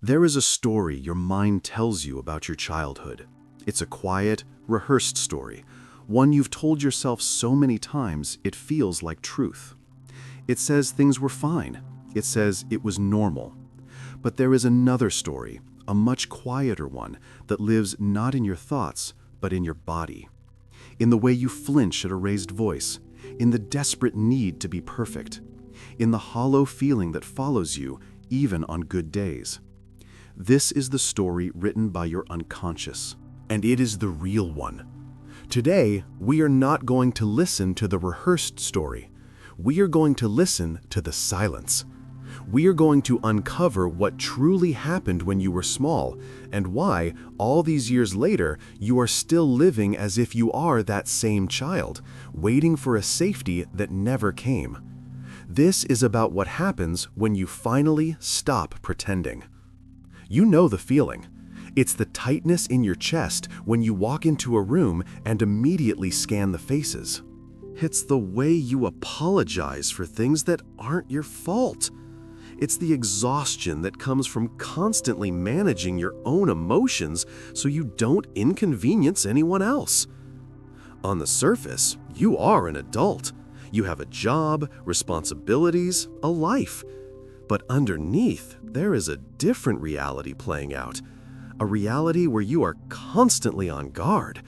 There is a story your mind tells you about your childhood. It's a quiet, rehearsed story, one you've told yourself so many times it feels like truth. It says things were fine. It says it was normal. But there is another story, a much quieter one, that lives not in your thoughts, but in your body. In the way you flinch at a raised voice, in the desperate need to be perfect, in the hollow feeling that follows you even on good days. This is the story written by your unconscious, and it is the real one. Today, we are not going to listen to the rehearsed story. We are going to listen to the silence. We are going to uncover what truly happened when you were small and why, all these years later, you are still living as if you are that same child, waiting for a safety that never came. This is about what happens when you finally stop pretending. You know the feeling. It's the tightness in your chest when you walk into a room and immediately scan the faces. It's the way you apologize for things that aren't your fault. It's the exhaustion that comes from constantly managing your own emotions so you don't inconvenience anyone else. On the surface, you are an adult. You have a job, responsibilities, a life. But underneath, there is a different reality playing out. A reality where you are constantly on guard,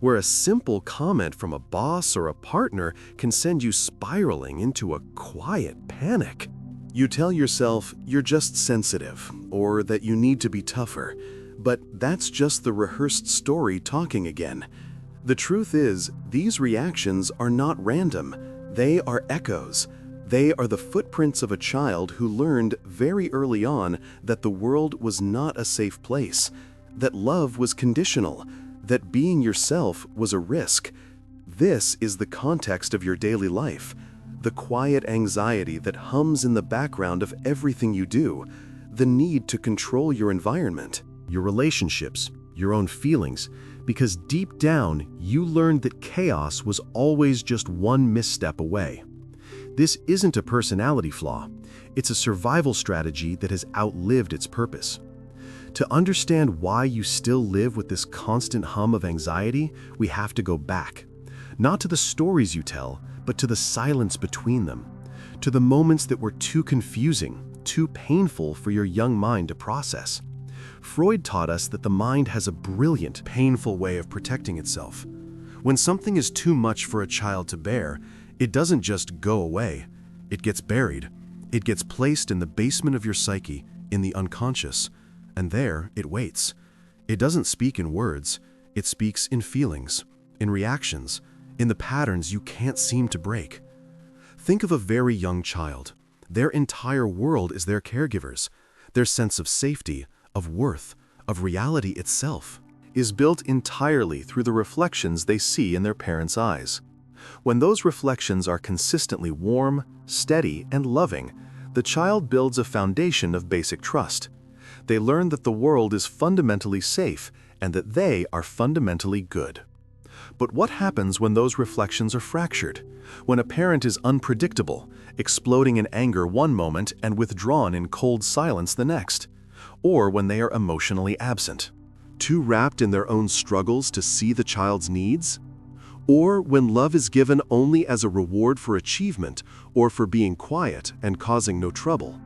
where a simple comment from a boss or a partner can send you spiraling into a quiet panic. You tell yourself you're just sensitive, or that you need to be tougher, but that's just the rehearsed story talking again. The truth is, these reactions are not random. They are echoes. They are the footprints of a child who learned very early on that the world was not a safe place, that love was conditional, that being yourself was a risk. This is the context of your daily life, the quiet anxiety that hums in the background of everything you do, the need to control your environment, your relationships, your own feelings, because deep down you learned that chaos was always just one misstep away. This isn't a personality flaw. It's a survival strategy that has outlived its purpose. To understand why you still live with this constant hum of anxiety, we have to go back. Not to the stories you tell, but to the silence between them. To the moments that were too confusing, too painful for your young mind to process. Freud taught us that the mind has a brilliant, painful way of protecting itself. When something is too much for a child to bear, it doesn't just go away. It gets buried. It gets placed in the basement of your psyche, in the unconscious, and there it waits. It doesn't speak in words. It speaks in feelings, in reactions, in the patterns you can't seem to break. Think of a very young child. Their entire world is their caregivers. Their sense of safety, of worth, of reality itself, is built entirely through the reflections they see in their parents' eyes. When those reflections are consistently warm, steady, and loving, the child builds a foundation of basic trust. They learn that the world is fundamentally safe and that they are fundamentally good. But what happens when those reflections are fractured? When a parent is unpredictable, exploding in anger one moment and withdrawn in cold silence the next? Or when they are emotionally absent, too wrapped in their own struggles to see the child's needs? Or when love is given only as a reward for achievement or for being quiet and causing no trouble?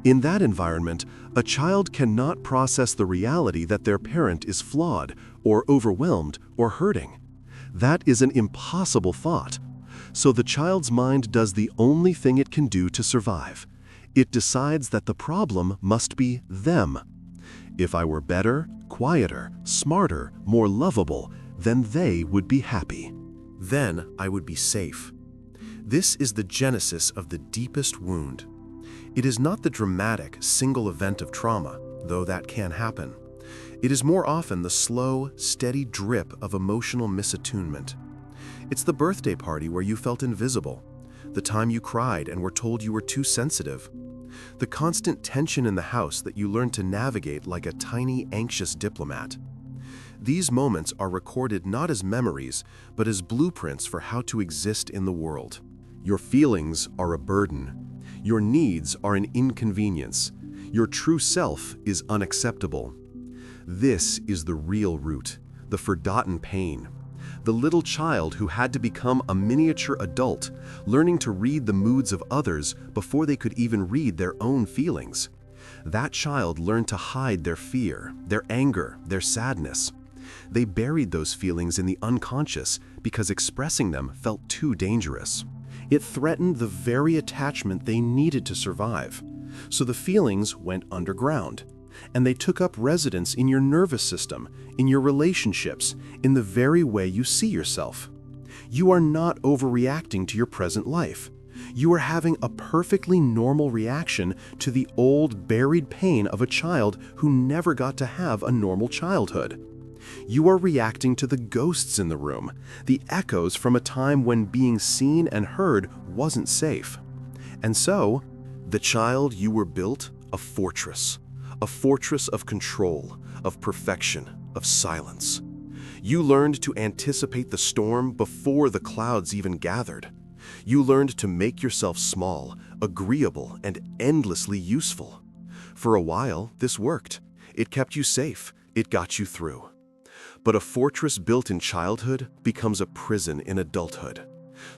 In that environment, a child cannot process the reality that their parent is flawed or overwhelmed or hurting. That is an impossible thought. So the child's mind does the only thing it can do to survive. It decides that the problem must be them. If I were better, quieter, smarter, more lovable, then they would be happy. Then I would be safe. This is the genesis of the deepest wound. It is not the dramatic, single event of trauma, though that can happen. It is more often the slow, steady drip of emotional misattunement. It's the birthday party where you felt invisible, the time you cried and were told you were too sensitive, the constant tension in the house that you learned to navigate like a tiny, anxious diplomat. These moments are recorded not as memories, but as blueprints for how to exist in the world. Your feelings are a burden. Your needs are an inconvenience. Your true self is unacceptable. This is the real root, the forgotten pain. The little child who had to become a miniature adult, learning to read the moods of others before they could even read their own feelings. That child learned to hide their fear, their anger, their sadness. They buried those feelings in the unconscious because expressing them felt too dangerous. It threatened the very attachment they needed to survive. So the feelings went underground, and they took up residence in your nervous system, in your relationships, in the very way you see yourself. You are not overreacting to your present life. You are having a perfectly normal reaction to the old buried pain of a child who never got to have a normal childhood. You are reacting to the ghosts in the room, the echoes from a time when being seen and heard wasn't safe. And so, the child you were built a fortress of control, of perfection, of silence. You learned to anticipate the storm before the clouds even gathered. You learned to make yourself small, agreeable, and endlessly useful. For a while, this worked. It kept you safe. It got you through. But a fortress built in childhood becomes a prison in adulthood.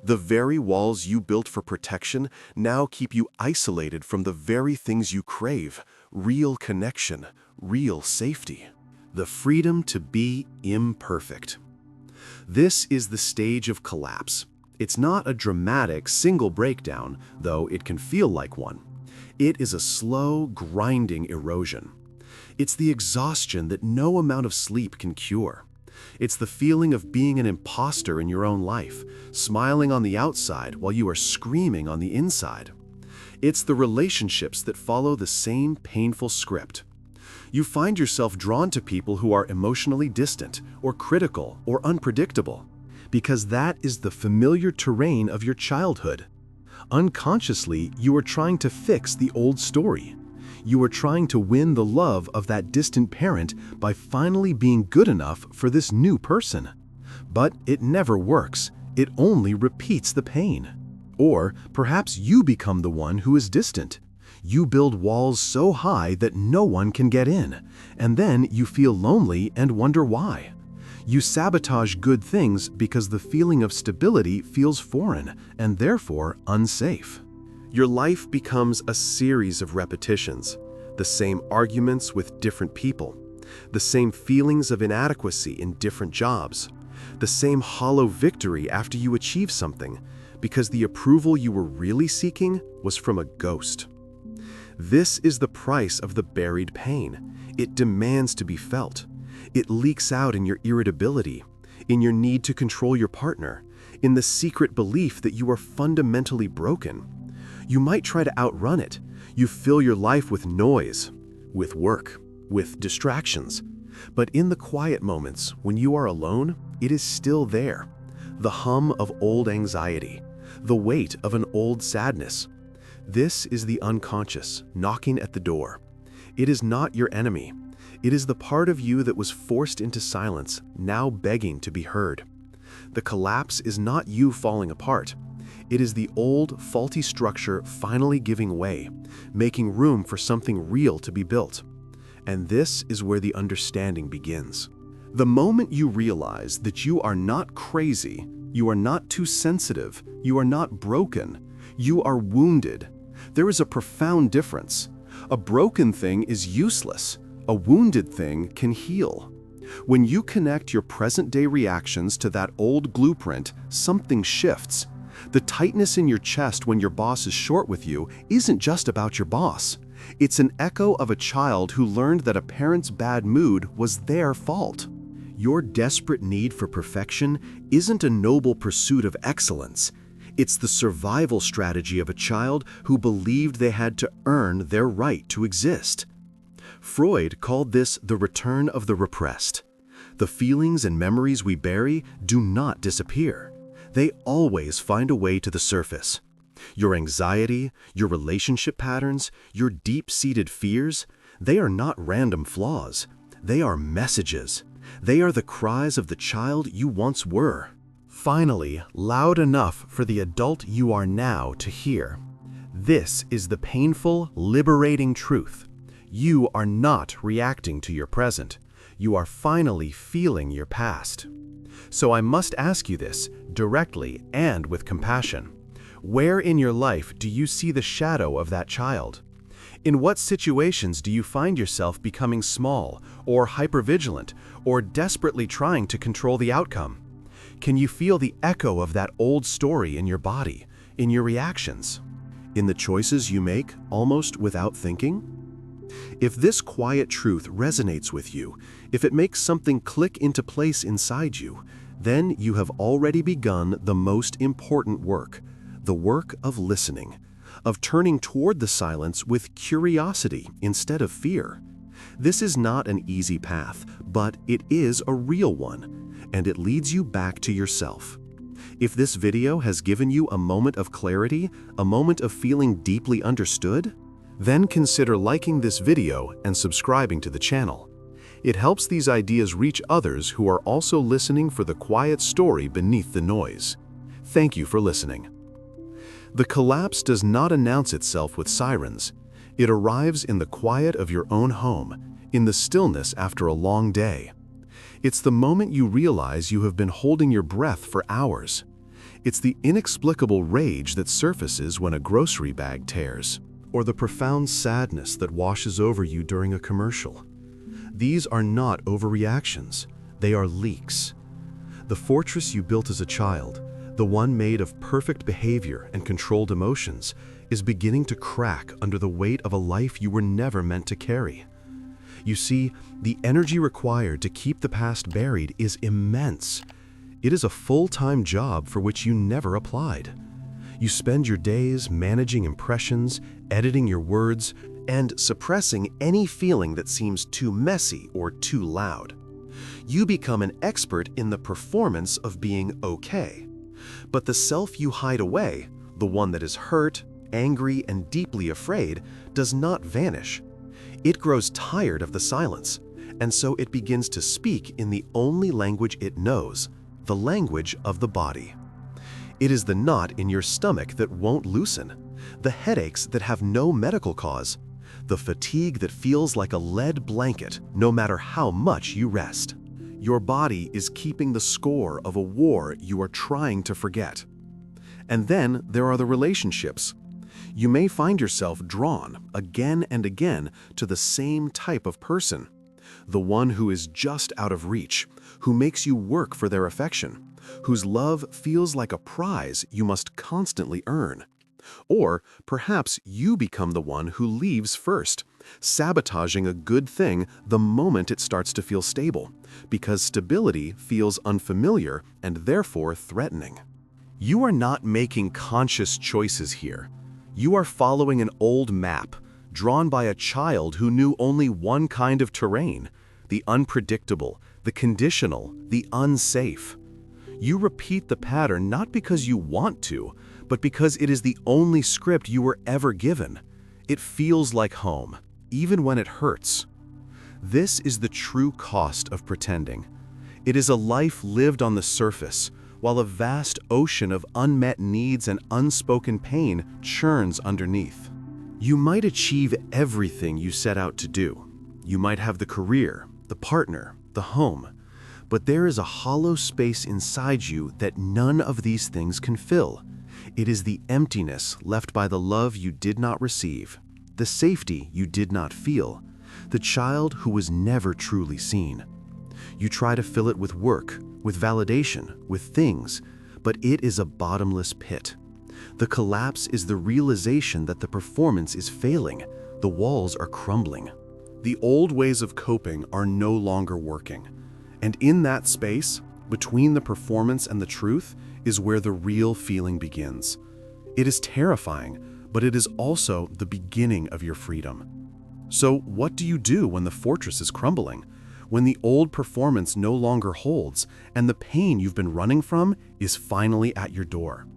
The very walls you built for protection now keep you isolated from the very things you crave: real connection, real safety, the freedom to be imperfect. This is the stage of collapse. It's not a dramatic single breakdown, though it can feel like one. It is a slow, grinding erosion. It's the exhaustion that no amount of sleep can cure. It's the feeling of being an imposter in your own life, smiling on the outside while you are screaming on the inside. It's the relationships that follow the same painful script. You find yourself drawn to people who are emotionally distant, or critical, or unpredictable, because that is the familiar terrain of your childhood. Unconsciously, you are trying to fix the old story. You are trying to win the love of that distant parent by finally being good enough for this new person. But it never works. It only repeats the pain. Or perhaps you become the one who is distant. You build walls so high that no one can get in, and then you feel lonely and wonder why. You sabotage good things because the feeling of stability feels foreign and therefore unsafe. Your life becomes a series of repetitions, the same arguments with different people, the same feelings of inadequacy in different jobs, the same hollow victory after you achieve something, because the approval you were really seeking was from a ghost. This is the price of the buried pain. It demands to be felt. It leaks out in your irritability, in your need to control your partner, in the secret belief that you are fundamentally broken. You might try to outrun it. You fill your life with noise, with work, with distractions. But in the quiet moments, when you are alone, it is still there. The hum of old anxiety, the weight of an old sadness. This is the unconscious knocking at the door. It is not your enemy. It is the part of you that was forced into silence, now begging to be heard. The collapse is not you falling apart. It is the old, faulty structure finally giving way, making room for something real to be built. And this is where the understanding begins. The moment you realize that you are not crazy, you are not too sensitive, you are not broken, you are wounded, there is a profound difference. A broken thing is useless. A wounded thing can heal. When you connect your present-day reactions to that old blueprint, something shifts. The tightness in your chest when your boss is short with you isn't just about your boss. It's an echo of a child who learned that a parent's bad mood was their fault. Your desperate need for perfection isn't a noble pursuit of excellence. It's the survival strategy of a child who believed they had to earn their right to exist. Freud called this the return of the repressed. The feelings and memories we bury do not disappear. They always find a way to the surface. Your anxiety, your relationship patterns, your deep-seated fears, they are not random flaws. They are messages. They are the cries of the child you once were. Finally, loud enough for the adult you are now to hear. This is the painful, liberating truth. You are not reacting to your present. You are finally feeling your past. So I must ask you this, directly and with compassion. Where in your life do you see the shadow of that child? In what situations do you find yourself becoming small, or hypervigilant, or desperately trying to control the outcome? Can you feel the echo of that old story in your body, in your reactions, in the choices you make almost without thinking? If this quiet truth resonates with you, if it makes something click into place inside you, then you have already begun the most important work, the work of listening, of turning toward the silence with curiosity instead of fear. This is not an easy path, but it is a real one, and it leads you back to yourself. If this video has given you a moment of clarity, a moment of feeling deeply understood, then consider liking this video and subscribing to the channel. It helps these ideas reach others who are also listening for the quiet story beneath the noise. Thank you for listening. The collapse does not announce itself with sirens. It arrives in the quiet of your own home, in the stillness after a long day. It's the moment you realize you have been holding your breath for hours. It's the inexplicable rage that surfaces when a grocery bag tears, or the profound sadness that washes over you during a commercial. These are not overreactions, they are leaks. The fortress you built as a child, the one made of perfect behavior and controlled emotions, is beginning to crack under the weight of a life you were never meant to carry. You see, the energy required to keep the past buried is immense. It is a full-time job for which you never applied. You spend your days managing impressions, editing your words, and suppressing any feeling that seems too messy or too loud. You become an expert in the performance of being okay. But the self you hide away, the one that is hurt, angry, and deeply afraid, does not vanish. It grows tired of the silence, and so it begins to speak in the only language it knows, the language of the body. It is the knot in your stomach that won't loosen, the headaches that have no medical cause, the fatigue that feels like a lead blanket no matter how much you rest. Your body is keeping the score of a war you are trying to forget. And then there are the relationships. You may find yourself drawn again and again to the same type of person, the one who is just out of reach, who makes you work for their affection, whose love feels like a prize you must constantly earn. Or perhaps you become the one who leaves first, sabotaging a good thing the moment it starts to feel stable, because stability feels unfamiliar and therefore threatening. You are not making conscious choices here. You are following an old map, drawn by a child who knew only one kind of terrain, the unpredictable, the conditional, the unsafe. You repeat the pattern not because you want to, but because it is the only script you were ever given. It feels like home, even when it hurts. This is the true cost of pretending. It is a life lived on the surface, while a vast ocean of unmet needs and unspoken pain churns underneath. You might achieve everything you set out to do. You might have the career, the partner, the home, but there is a hollow space inside you that none of these things can fill. It is the emptiness left by the love you did not receive, the safety you did not feel, the child who was never truly seen. You try to fill it with work, with validation, with things, but it is a bottomless pit. The collapse is the realization that the performance is failing, the walls are crumbling. The old ways of coping are no longer working. And in that space, between the performance and the truth, is where the real feeling begins. It is terrifying, but it is also the beginning of your freedom. So what do you do when the fortress is crumbling? When the old performance no longer holds, and the pain you've been running from is finally at your door?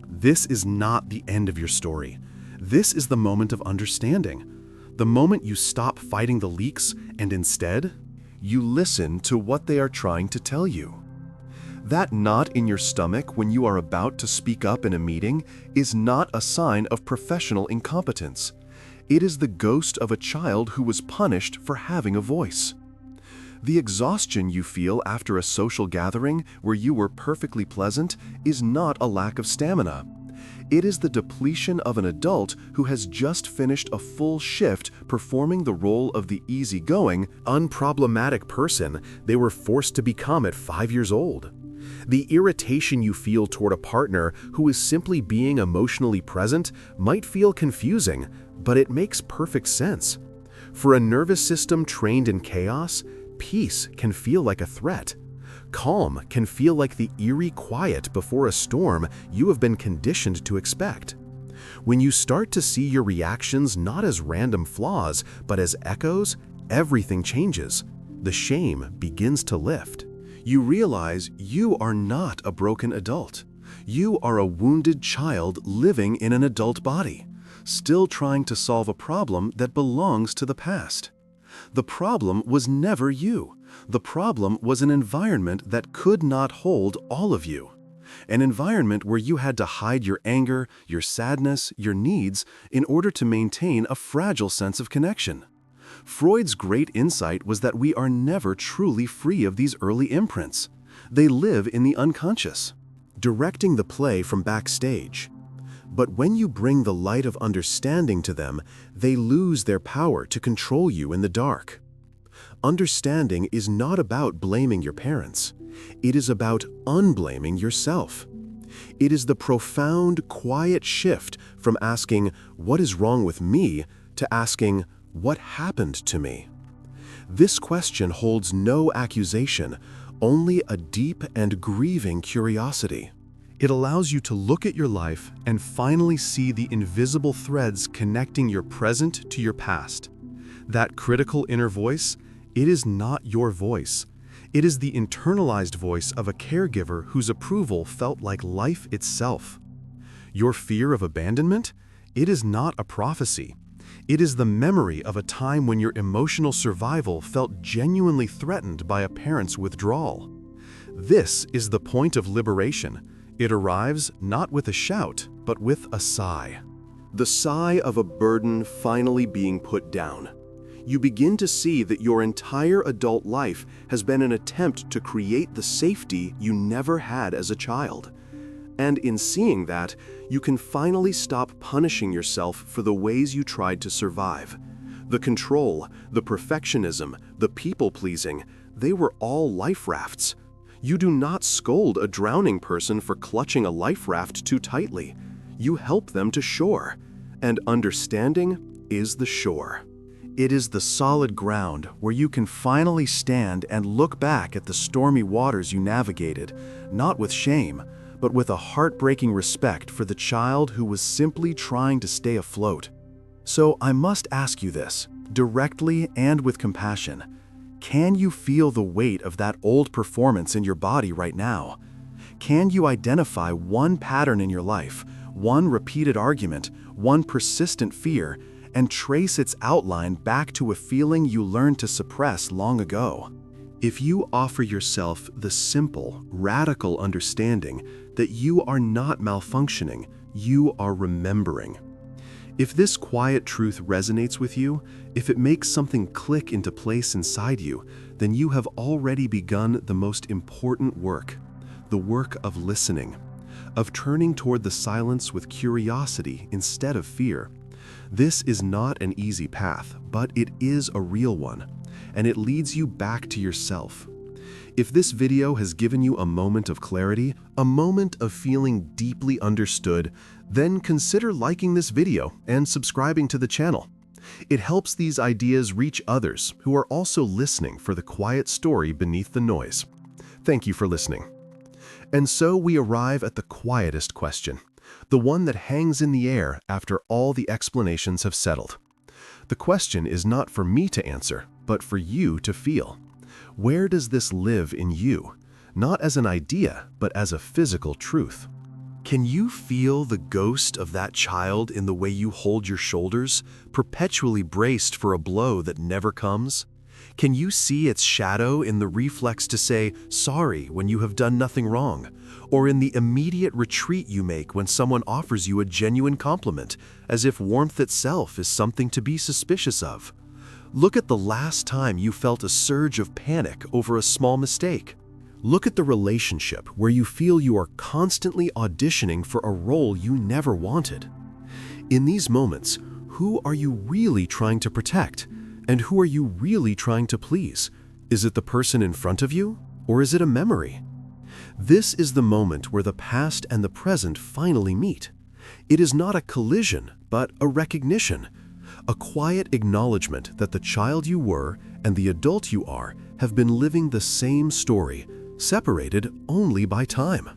This is not the end of your story. This is the moment of understanding. The moment you stop fighting the leaks and instead, you listen to what they are trying to tell you. That knot in your stomach when you are about to speak up in a meeting is not a sign of professional incompetence. It is the ghost of a child who was punished for having a voice. The exhaustion you feel after a social gathering where you were perfectly pleasant is not a lack of stamina. It is the depletion of an adult who has just finished a full shift performing the role of the easygoing, unproblematic person they were forced to become at 5 years old. The irritation you feel toward a partner who is simply being emotionally present might feel confusing, but it makes perfect sense. For a nervous system trained in chaos, peace can feel like a threat. Calm can feel like the eerie quiet before a storm you have been conditioned to expect. When you start to see your reactions not as random flaws, but as echoes, everything changes. The shame begins to lift. You realize you are not a broken adult. You are a wounded child living in an adult body, still trying to solve a problem that belongs to the past. The problem was never you. The problem was an environment that could not hold all of you. An environment where you had to hide your anger, your sadness, your needs in order to maintain a fragile sense of connection. Freud's great insight was that we are never truly free of these early imprints. They live in the unconscious, directing the play from backstage. But when you bring the light of understanding to them, they lose their power to control you in the dark. Understanding is not about blaming your parents. It is about unblaming yourself. It is the profound, quiet shift from asking, "What is wrong with me?" to asking, "What happened to me?" This question holds no accusation, only a deep and grieving curiosity. It allows you to look at your life and finally see the invisible threads connecting your present to your past. That critical inner voice, it is not your voice. It is the internalized voice of a caregiver whose approval felt like life itself. Your fear of abandonment, it is not a prophecy. It is the memory of a time when your emotional survival felt genuinely threatened by a parent's withdrawal. This is the point of liberation. It arrives not with a shout, but with a sigh. The sigh of a burden finally being put down. You begin to see that your entire adult life has been an attempt to create the safety you never had as a child. And in seeing that, you can finally stop punishing yourself for the ways you tried to survive. The control, the perfectionism, the people-pleasing, they were all life rafts. You do not scold a drowning person for clutching a life raft too tightly. You help them to shore. And understanding is the shore. It is the solid ground where you can finally stand and look back at the stormy waters you navigated, not with shame, but with a heartbreaking respect for the child who was simply trying to stay afloat. So I must ask you this, directly and with compassion. Can you feel the weight of that old performance in your body right now? Can you identify one pattern in your life, one repeated argument, one persistent fear, and trace its outline back to a feeling you learned to suppress long ago? If you offer yourself the simple, radical understanding that you are not malfunctioning, you are remembering. If this quiet truth resonates with you, if it makes something click into place inside you, then you have already begun the most important work, the work of listening, of turning toward the silence with curiosity instead of fear. This is not an easy path, but it is a real one, and it leads you back to yourself. If this video has given you a moment of clarity, a moment of feeling deeply understood, then consider liking this video and subscribing to the channel. It helps these ideas reach others who are also listening for the quiet story beneath the noise. Thank you for listening. And so we arrive at the quietest question, the one that hangs in the air after all the explanations have settled. The question is not for me to answer, but for you to feel. Where does this live in you? Not as an idea, but as a physical truth. Can you feel the ghost of that child in the way you hold your shoulders, perpetually braced for a blow that never comes? Can you see its shadow in the reflex to say sorry when you have done nothing wrong, or in the immediate retreat you make when someone offers you a genuine compliment, as if warmth itself is something to be suspicious of? Look at the last time you felt a surge of panic over a small mistake. Look at the relationship where you feel you are constantly auditioning for a role you never wanted. In these moments, who are you really trying to protect? And who are you really trying to please? Is it the person in front of you, or is it a memory? This is the moment where the past and the present finally meet. It is not a collision, but a recognition, a quiet acknowledgement that the child you were and the adult you are have been living the same story, separated only by time.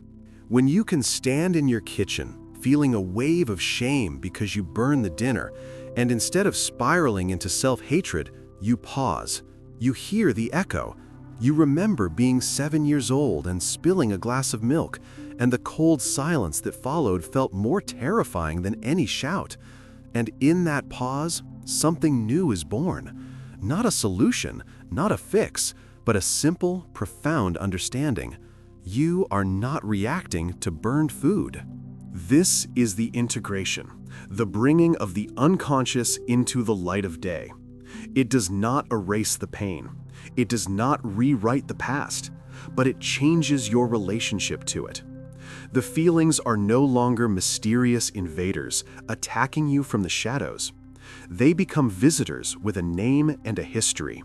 When you can stand in your kitchen, feeling a wave of shame because you burned the dinner, and instead of spiraling into self-hatred, you pause. You hear the echo. You remember being 7 years old and spilling a glass of milk, and the cold silence that followed felt more terrifying than any shout. And in that pause, something new is born. Not a solution, not a fix, but a simple, profound understanding. You are not reacting to burned food. This is the integration, the bringing of the unconscious into the light of day. It does not erase the pain. It does not rewrite the past, but it changes your relationship to it. The feelings are no longer mysterious invaders attacking you from the shadows. They become visitors with a name and a history.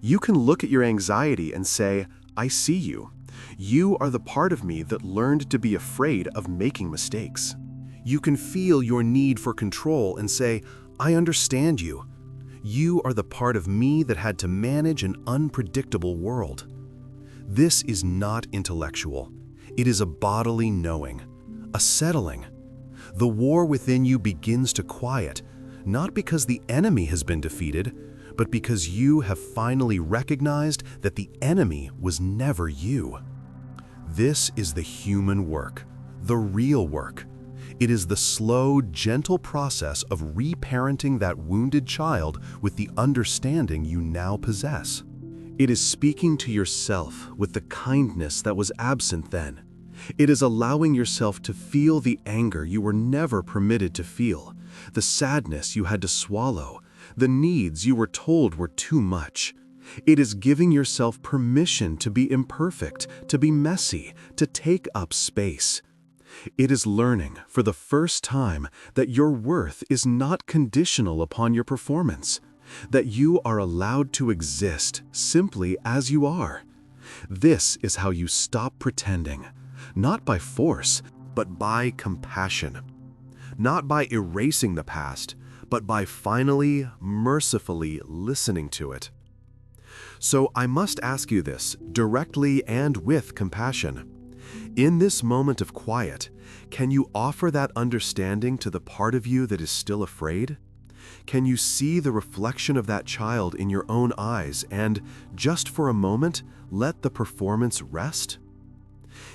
You can look at your anxiety and say, "I see you. You are the part of me that learned to be afraid of making mistakes." You can feel your need for control and say, "I understand you. You are the part of me that had to manage an unpredictable world." This is not intellectual. It is a bodily knowing, a settling. The war within you begins to quiet, not because the enemy has been defeated, but because you have finally recognized that the enemy was never you. This is the human work, the real work. It is the slow, gentle process of reparenting that wounded child with the understanding you now possess. It is speaking to yourself with the kindness that was absent then. It is allowing yourself to feel the anger you were never permitted to feel, the sadness you had to swallow, the needs you were told were too much. It is giving yourself permission to be imperfect, to be messy, to take up space. It is learning for the first time that your worth is not conditional upon your performance, that you are allowed to exist simply as you are. This is how you stop pretending, not by force, but by compassion. Not by erasing the past, but by finally, mercifully listening to it. So I must ask you this, directly and with compassion. In this moment of quiet, can you offer that understanding to the part of you that is still afraid? Can you see the reflection of that child in your own eyes and, just for a moment, let the performance rest?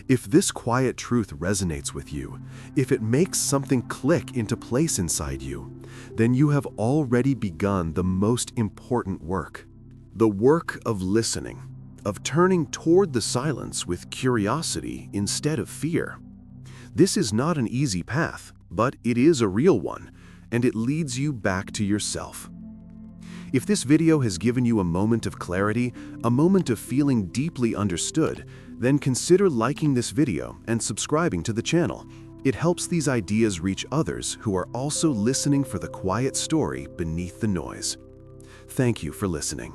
If this quiet truth resonates with you, if it makes something click into place inside you, then you have already begun the most important work. The work of listening, of turning toward the silence with curiosity instead of fear. This is not an easy path, but it is a real one, and it leads you back to yourself. If this video has given you a moment of clarity, a moment of feeling deeply understood, then consider liking this video and subscribing to the channel. It helps these ideas reach others who are also listening for the quiet story beneath the noise. Thank you for listening.